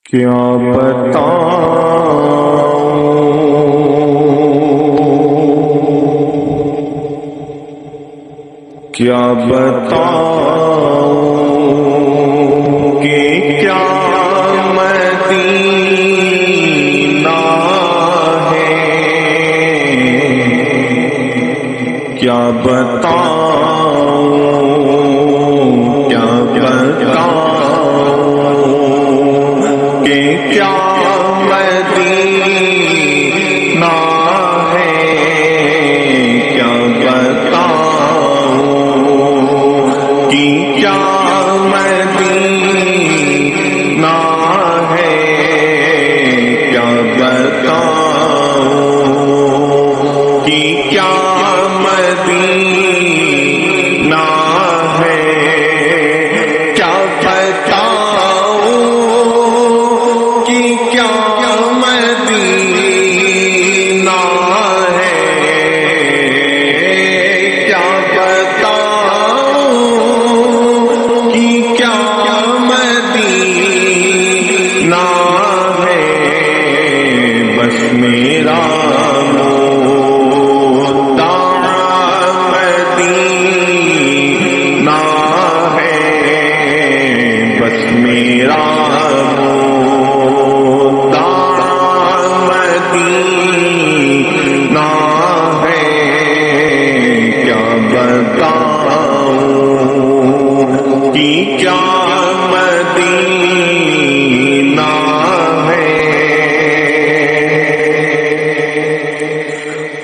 کیا بتاؤں کہ کیا مدینہ ہے، کیا بتاؤں کہ کیا مدینہ ہے، کیا بتاؤں کہ کیا مدینہ ہے، کیا بتاؤں کہ کیا مدینہ ہے، کیا بتاؤں کہ کیا مدینہ ہے، کیا بتاؤں کہ کیا مدینہ ہے، بس میرا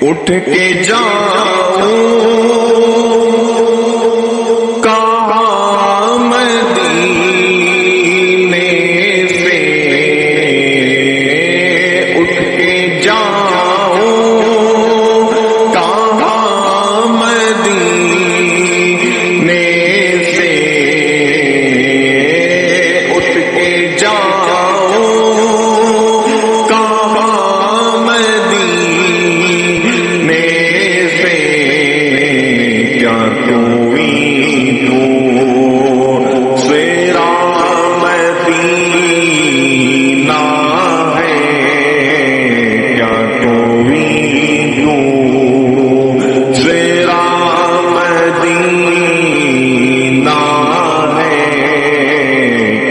اٹھ کے جاؤں کہاں مدینے سے، اٹھ کے جاؤں کہاں مدینے سے، اٹھ کے جاؤں کہاں مدینے سے، کیا کوئی دوسرا مدینہ ہے، کیا کوئی دوسرا مدینہ ہے،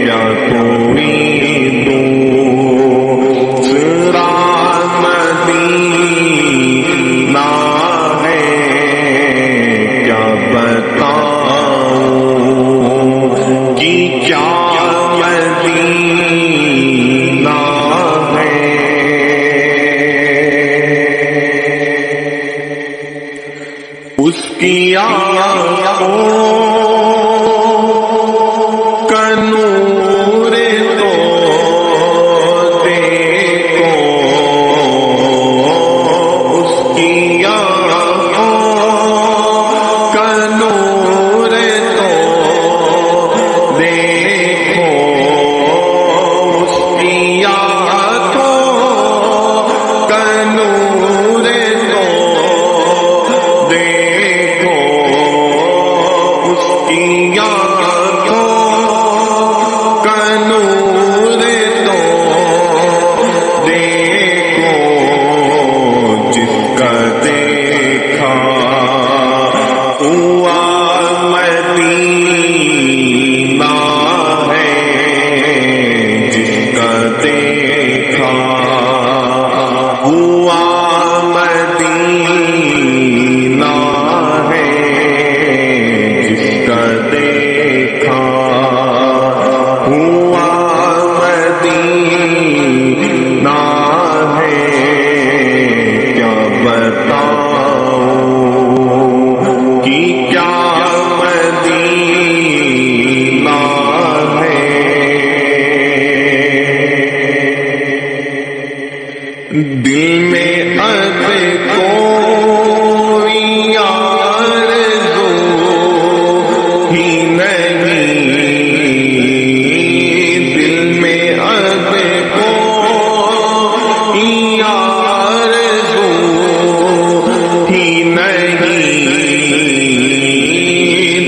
کیا کوئی دوسرا مدینہ ہے، کیا بتاؤں کہ کیا مدینہ ہے، اس کی آنکھوں کا نور تو دیکھو، اس کی آنکھوں کا نور تو دیکھو، اس کی آنکھوں کا نور تو دیکھو، اس کی آنکھوں کا نور تو دیکھو، جس کا دیکھا ہوا مدینہ ہے، جس کا دیکھا ہوا مدینہ ہے، جس کا دیکھا ہوا مدینہ ہے، کیا بتاؤں کہ کیا مدینہ ہے، دل میں اب کوئی آرزو ہی نہیں، دل میں اب کوئی آرزو ہی نہیں،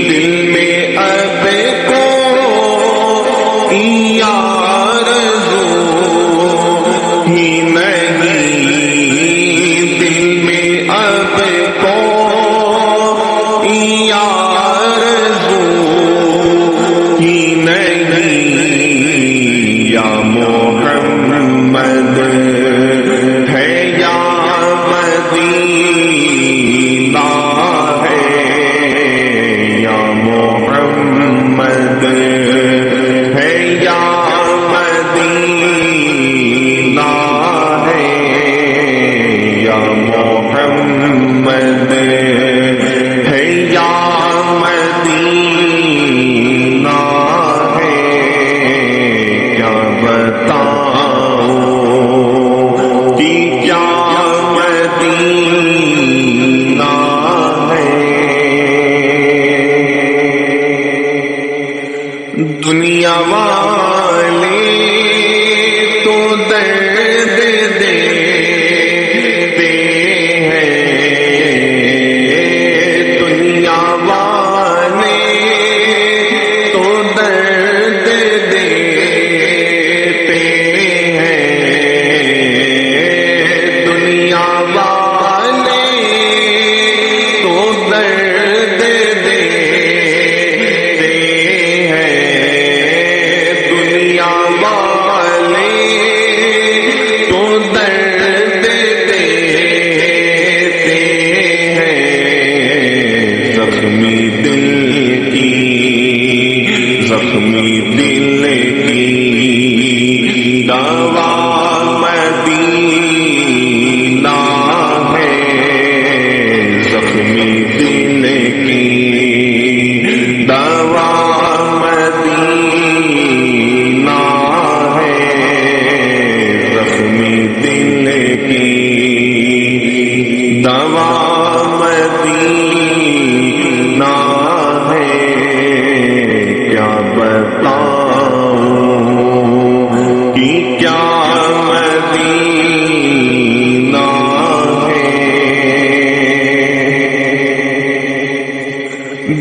دل میں اب کوئی آرزو ہے یا مدینہ ہے یا محمد ہے یا مدینہ ہے یا محمد ہے یا مدینہ ہے کیا بتاؤں کہ کیا مدینہ ہے دنیا والے تو درد دیتے ہیں دنیا والے تو درد دیتے ہیں دنیا والے تو درد دیتے ہیں دنیا والے تو درد دیتے ہیں زخمی دل کی دوا مدینہ ہے زخمی دل کی دوا مدینہ ہے زخمی دل کی دوا مدینہ ہے کیا بتاؤں کہ کیا مدینہ ہے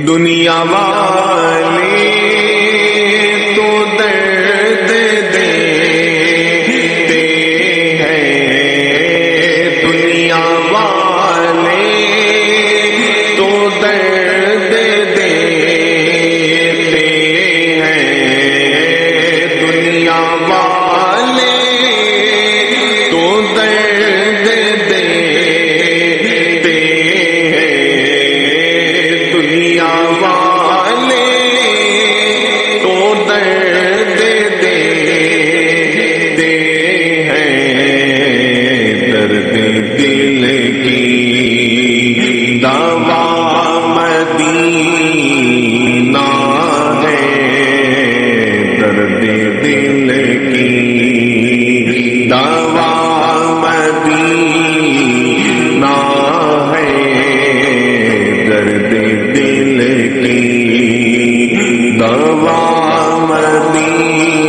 دنیا والے تو درد دیتے ہیں دنیا والے تو درد دیتے ہیں دنیا والے تو درد دیتے ہیں دنیا والے تو درد دیتے ہیں درد دل کی دوا مدینہ ہے درد دل کی دوا مدینہ ہے درد دل کی دوا مدینہ